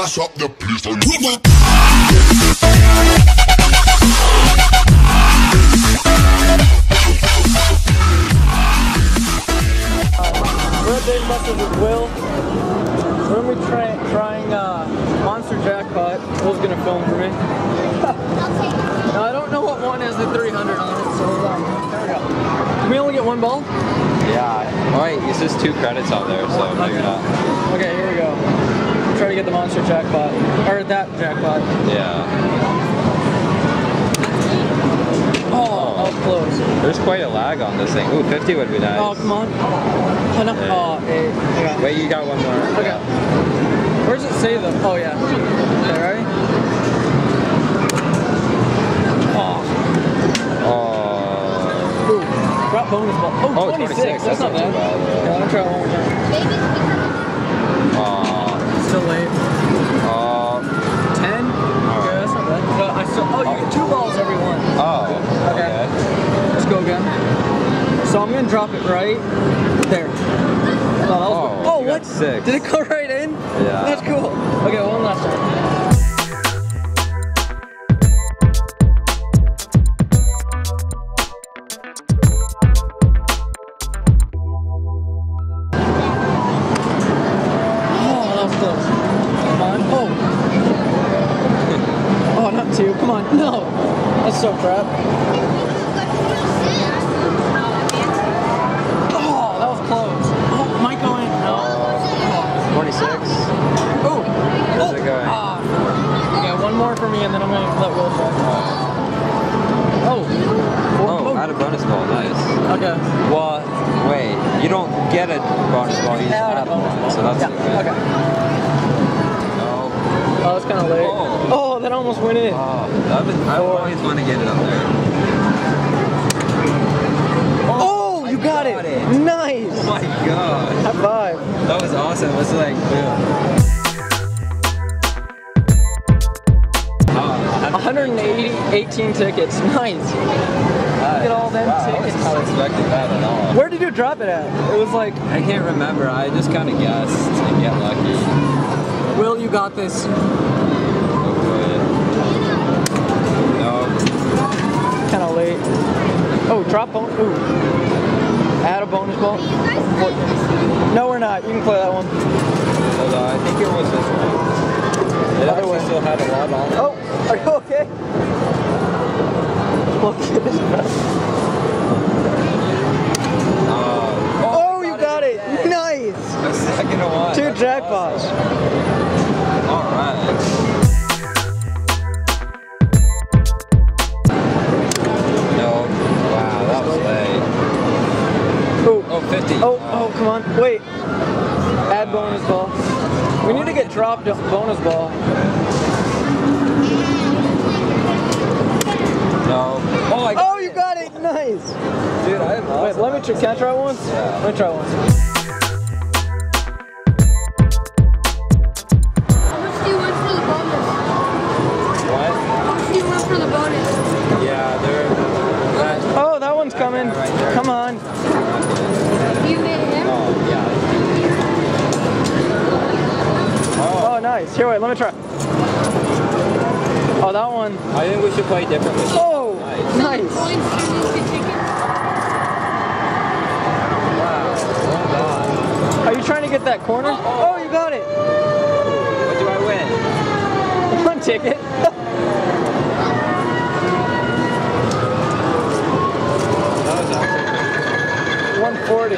mash up the place. We're at Dave Buster's with Will. We're gonna be trying Monster Jackpot. Will's gonna film for me. Now I don't know what one has the 300 on it, so there we go. Can we only get one ball? Yeah. Oh wait, it's just 2 credits on there, so maybe not. Okay, here we go. Try to get the Monster Jackpot. Or that Jackpot. Yeah. Oh, that was close. There's quite a lag on this thing. Ooh, 50 would be nice. Oh, come on. Oh, no. Oh, 8. Okay. Wait, you got one more. Okay. Yeah. Where does it say them? Oh, yeah. Okay, ready? Oh. Oh. Ooh. Drop bonus ball. Oh, 26. That's not bad. bad. Yeah, let me try it one more time. Still late. 10? Okay, that's not bad. No, oh, you get 2 balls every one. Oh. Okay. Let's go again. So I'm gonna drop it right there. Oh, what? 6. Did it go right in? Yeah. That's cool. Okay, one last time. Come on, no! That's so crap. Oh, that was close. Oh, might go in. No. 26. Oh! How's it going? Okay, one more for me and then I'm going to let Will try. Oh, add a bonus ball, nice. Okay. Well, wait, you don't get a bonus ball, you just add a bonus ball. So that's okay. Oh, that's kind of late. Oh, that almost went in. I always want to get it up there. Oh, you got it. Nice. Oh my god. High five. That was awesome. It was like, 118 tickets. Nice. Look at all them tickets. I was not expecting that at all. Where did you drop it at? It was like... I can't remember. I just kind of guessed and get lucky. Will, you got this. Kind of late. Oh, drop bonus. Ooh. Add a bonus ball. No, we're not. You can play that one. Hold on. I think it was this one. It actually still had a lot on it. Oh, are you okay? Look at this. Oh, you got it. Nice. A second to one. 2 jackpots. Awesome. All right. Oh, 50. Oh, come on. Wait. Add bonus ball. We need to get dropped bonus ball. No. Oh, you got it. Nice. Dude, I am awesome. Wait, can I try once? Yeah. Let me try once. How much do you want for the bonus? What? How much do you want for the bonus? Yeah, they're... Oh, that one's coming. Right there. Come on. You made him? Oh, yeah. Oh, nice. Here, wait, let me try. Oh, that one. I think we should play differently. Oh, nice. Points for these tickets? Wow. Well done. Are you trying to get that corner? Oh, you got it. What do I win? 1 ticket. That was actually 140.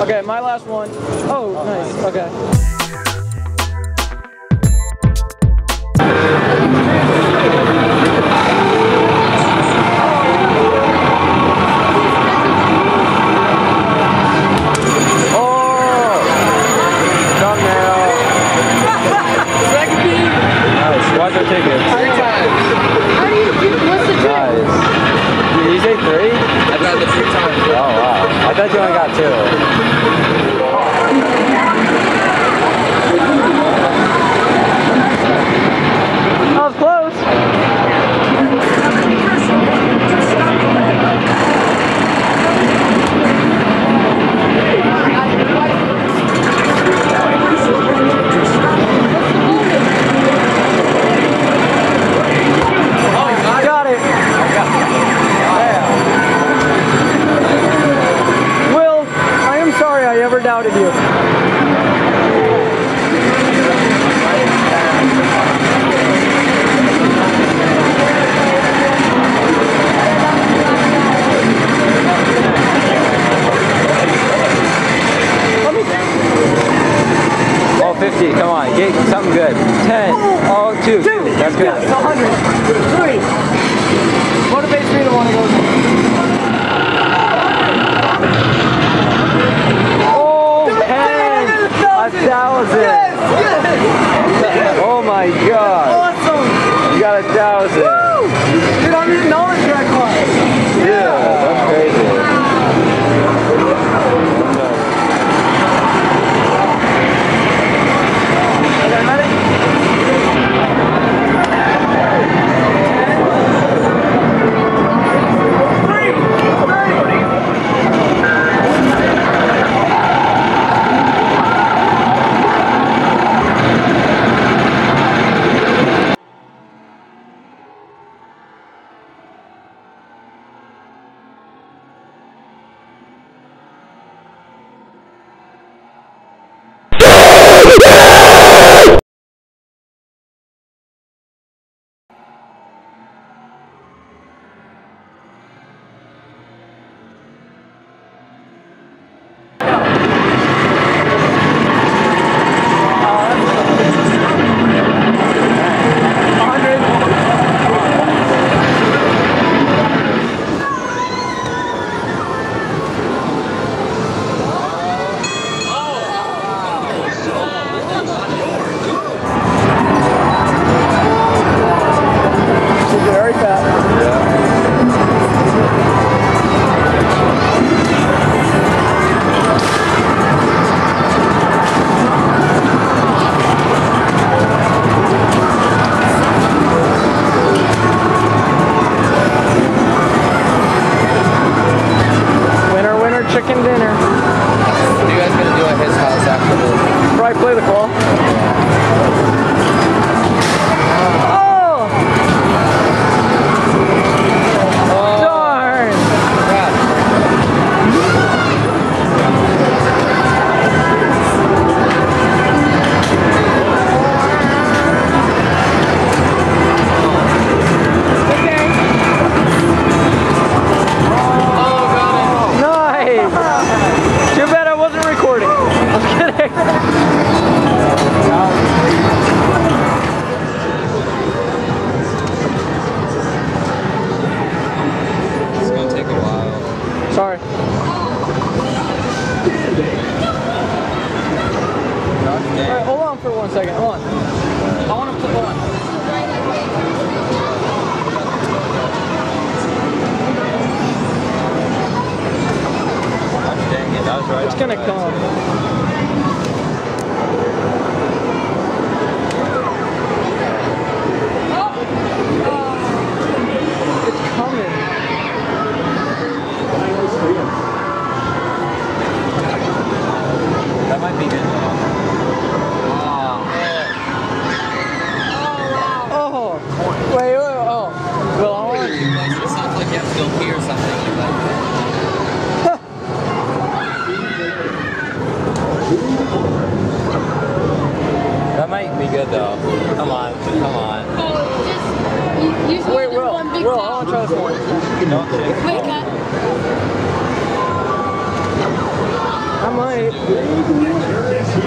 Okay, my last one. Oh, nice. Okay. I bet you only got 2. That was close. doubted you. Oh, 50, come on, get something good. 10, oh, 2, that's good. Yes, 100, 3. Motivates me to want to go. Oh, 10, 1,000. Yes. Oh my God. Awesome. You got 1,000. Woo! Dude, I'm using all the jackpots. Yeah, that's crazy. Chicken dinner. What are you guys gonna do at his house after this? Probably play the call. Oh! Darn! Too bad I wasn't recording. I'm kidding. It's gonna take a while. Sorry. Alright, hold on for 1 second. Hold on. I want to put on. It's gonna come. It's coming. That might be good. Oh. Wait. Oh. Well, I want. It sounds like you have to go pee or something. That might be good though. Come on, come on. Oh, just Wait, Will, I want to try this one. Don't shake. Wait, cut. I might.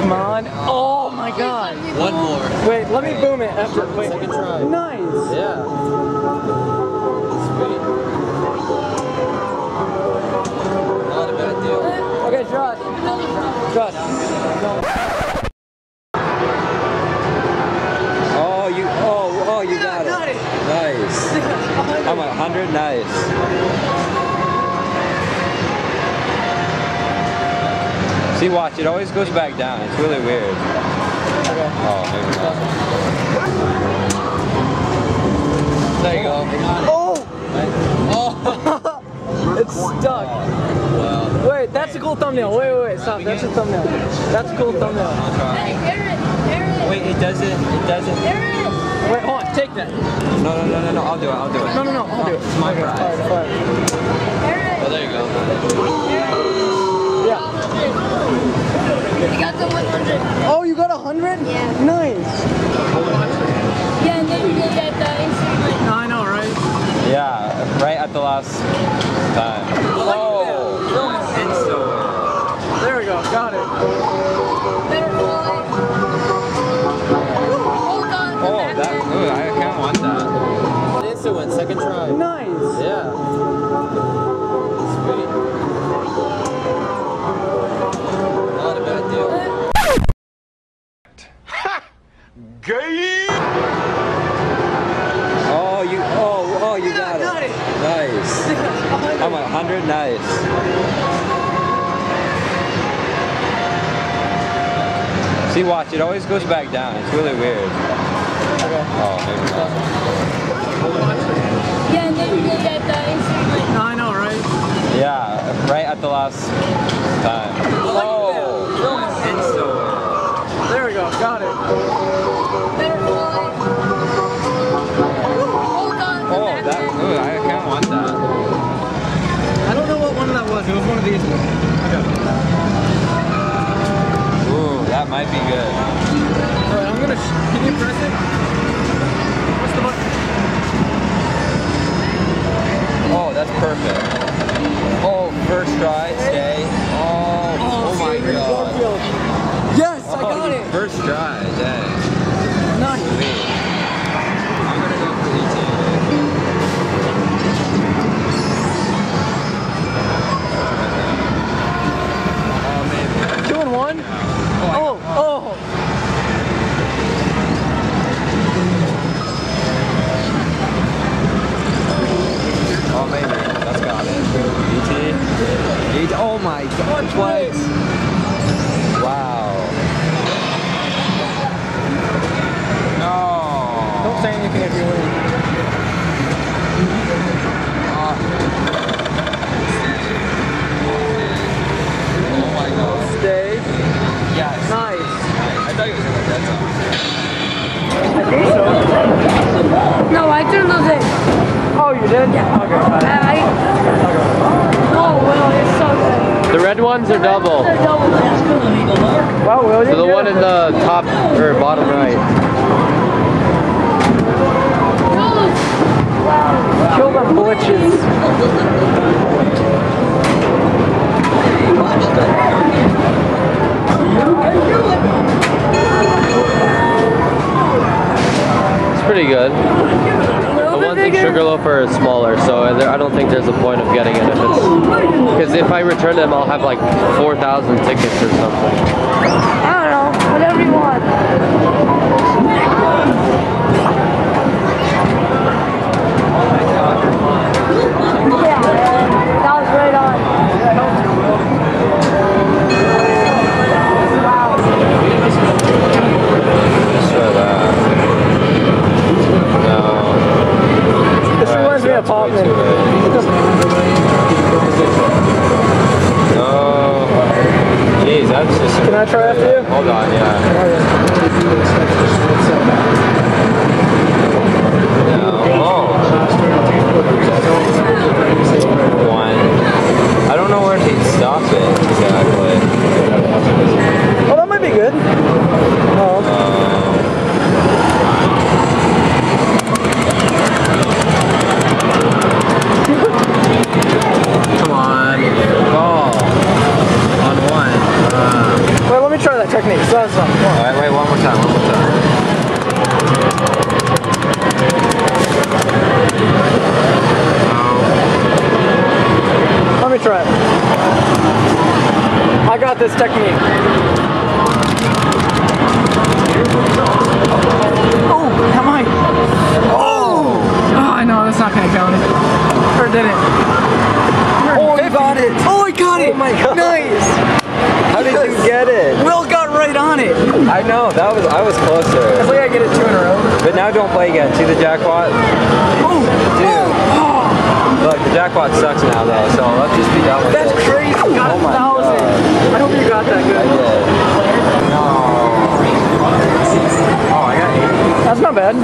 Come on. Oh my God. One more. Wait, let me boom it after. Wait. Second try. Nice. Yeah. Sweet. Not a bad deal. Okay, Josh. Josh. Oh, you got it. Nice. I'm at 100. Nice. See, watch. It always goes back down. It's really weird. Okay. Oh, maybe not. There you go. Oh! Oh! It's stuck. Wow. Wait, that's a cool thumbnail. Wait, stop. That's a thumbnail. That's a cool thumbnail. I'll try. Hey, Aaron. Wait, it doesn't. Aaron. Wait, hold on. Take that. No. I'll do it. No. I'll do it. It's my prize. All right. Aaron. Oh, there you go. Yeah. I got the 100. Oh, you got 100? Yeah. Nice. Yeah, and then you get the instant win. I know, right? Yeah, right at the last time. Oh! There we go, got it. Better fly. Hold on. Oh, that, ooh, I kind of want that. Instant win, second try. Nice. Yeah. Sweet. Not a bad deal. Gay! Oh, you got it. Nice. I'm 100, nice. See, watch, it always goes back down. It's really weird. Okay. Oh, maybe not. Yeah, and then you get the instant win. I know, right? Yeah, right at the last time. Oh! There we go, got it. Better fly. Hold on. Oh, that, ooh, I kind of want that. I don't know what one that was. It was one of these. Ooh, that might be good. Alright, I'm gonna. Can you press it? What's the button? Oh, that's perfect. Oh, first try, stay. Oh my god. Yes, I got it. First try, dang. Nice. Sweet. I'm gonna go for ET. Oh, maybe. 2 and 1? Oh. Oh, maybe. That's got it. ET. Oh my god. Twice. Wow. No. Don't say anything if you win. Oh my god. Stay. Yes. Nice. I thought you were going to get some. I think so. No, I turned those in. Oh, you did? Yeah. Okay, fine. Oh, well, it's so good. The red ones are double. They're double. Wow, Will. So the one in the top or bottom right. Kill them glitches. It's pretty good. The ones in Sugarloaf are smaller, so I don't think there's a point of getting it if it's because if I return them, I'll have like 4,000 tickets or something. I don't know. Whatever you want. Yeah, that was right on. Wow. This reminds me of Popman. Oh, geez, that's just. Can I try after you? Hold on, yeah. Oh. One. I don't know where to stop it exactly. Oh, that might be good. Oh. Come on. Oh. On one. Wait, let me try that technique. So that's not. Alright, wait, one more time, one more time. Let me try it. I got this technique. Oh, am I? Oh! I know, that's not gonna count it. Or did it? Oh, you got it! Oh, I got it! Oh my god! Nice! How did you get it? Will got right on it! I know, I was closer. I think I get it 2 in a row. But now don't play again. See the jackpot? Oh! Dude. Look, the jackpot sucks now though, so let's just be done with That's it. crazy! Got Oh my 1,000! God. I hope you got that good. I did. No. Oh, I got 80. That's not bad. Come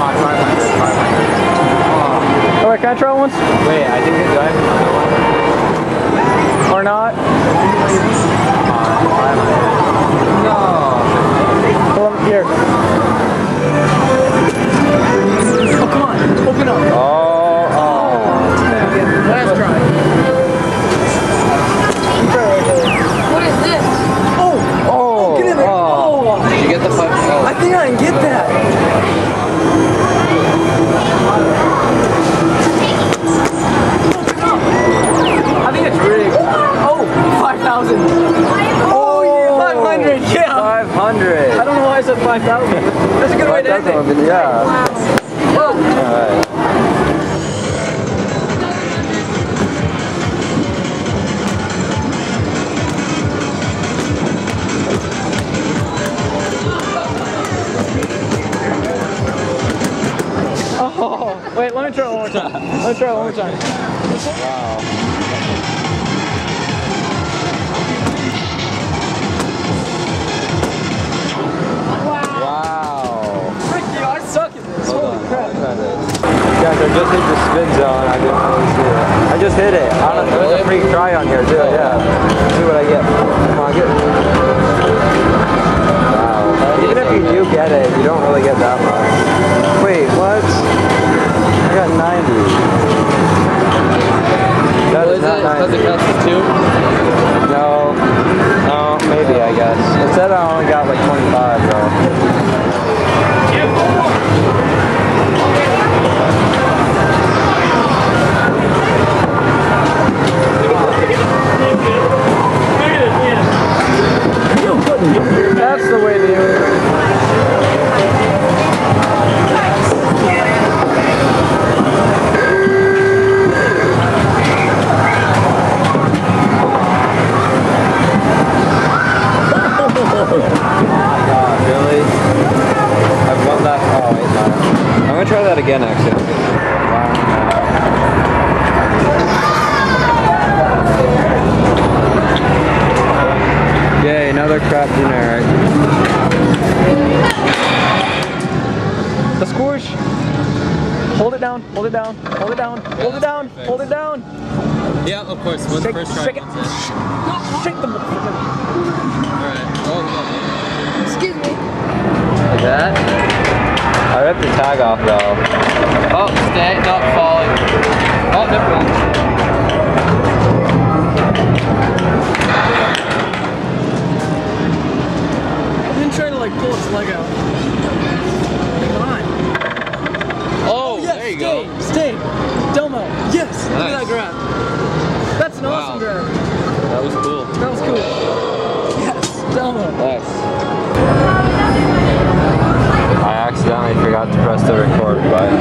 on, 500. 500. Alright, can I try once? Wait, I think do I have another one? Or not? No. Pull them here. Oh, come on. Open up. Last try. What is this? Get in there. Did you get the puck? Oh. I think I can get that. I think it's rigged. Oh, 5,000. Oh, yeah, 500. Yeah. 500. I don't know why I said 5,000. That's a good way to end it. Yeah. All right. Oh, wait, let me try it one more time. Let me try it one more time. Wow. Ricky, I suck at this. Holy crap. Guys, I just hit the spin zone. I didn't really see it. I just hit it. I don't know. There's a free try on here too. Yeah. Let's see what I get. Come on, get it. Wow. Even if you do get it, you don't really get that much. Wait, what? I got 90. That is not 90. Does it count as 2? No. No, maybe I guess. It said I only got like 25 though. That's the way to do it. Really? I've won that. Oh, wait, no. I'm gonna try that again actually. Yay, another crap generic. The squish. Hold it down, hold it down, hold it down, hold it down, hold it down. Yeah, of course. What's the first try? Shake it. Shake them. Alright. Oh, Excuse me. like that. I ripped the tag off though. Oh, stay, not falling. Oh, never mind. I've been trying to like pull its leg out. Come on. Oh, Yes, there you go. Stay. Domo. Yes. Look at Nice. that grab. That's an awesome grab. That was cool. That was cool. Yes. Domo. Nice. I accidentally forgot to press the record button.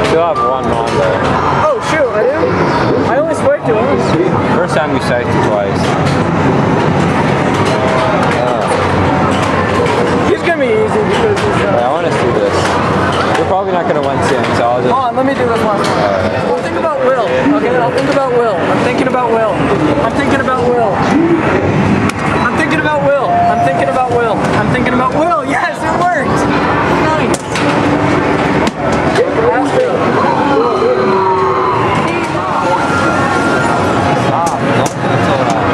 Still have one on there. Oh shoot, I do? I only swiped it once. First time you swiped it twice. He's gonna be easy because he's I want to see this. You're probably not going to win soon, so I'll just... Hold on, let me do this last one. I'll think about Will. Okay, I'll think about Will. I'm thinking about Will. I'm thinking about Will. I'm thinking about Will. I'm thinking about Will. I'm thinking about Will. Yes, it worked. Nice. That's good. Stop. Don't do it so loud.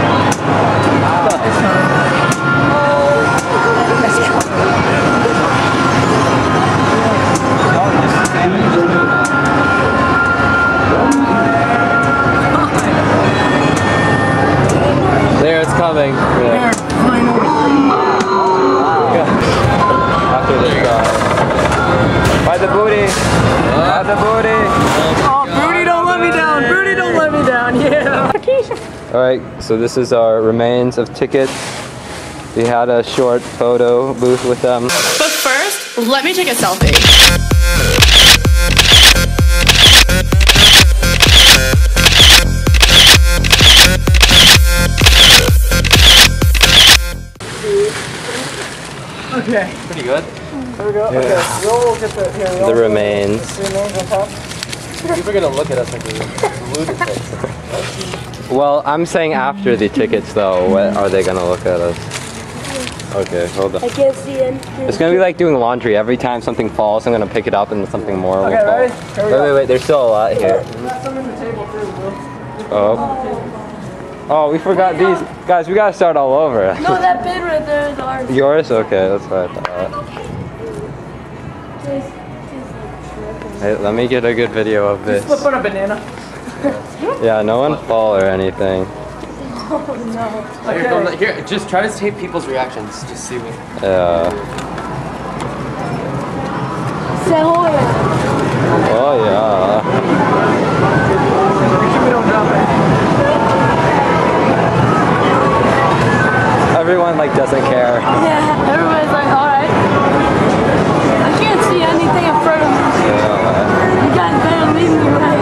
There, it's coming. Yeah. After this guy. By the booty. By the booty. Oh, Booty, don't let me down. Booty, don't let me down. Yeah. Alright, so this is our remains of tickets. We had a short photo booth with them. But first, let me take a selfie. Okay. Pretty good. There we go. Okay. We'll get the here. The remains. The remains on top. People are gonna look at us like we're lunatics. Well, I'm saying after the tickets though, what are they gonna look at us? Okay, hold on. I can't see anything. It's gonna be like doing laundry. Every time something falls, I'm gonna pick it up and something more will fall. ready? Here we go. Wait, there's still a lot here. We got some in the table too, Will. Oh, we forgot these. Guys, we gotta start all over. No, that bin right there is ours. Yours? Okay, that's what I thought. Hey, let me get a good video of this. Flip on a banana. Yeah, no one fall or anything. Oh no. Okay. Here, just try to tape people's reactions. Just see what. Yeah. Say hi. Oh yeah. Make sure we don't drop it. Everyone like doesn't care. Yeah, everybody's like, alright. I can't see anything in front of me. Yeah. You guys better leave me right.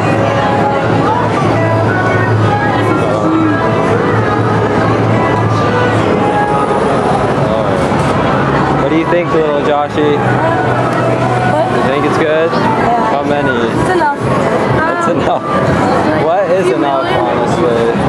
What do you think, little Joshy? What? You think it's good? Yeah. How many? It's enough. It's enough. What is enough, honestly?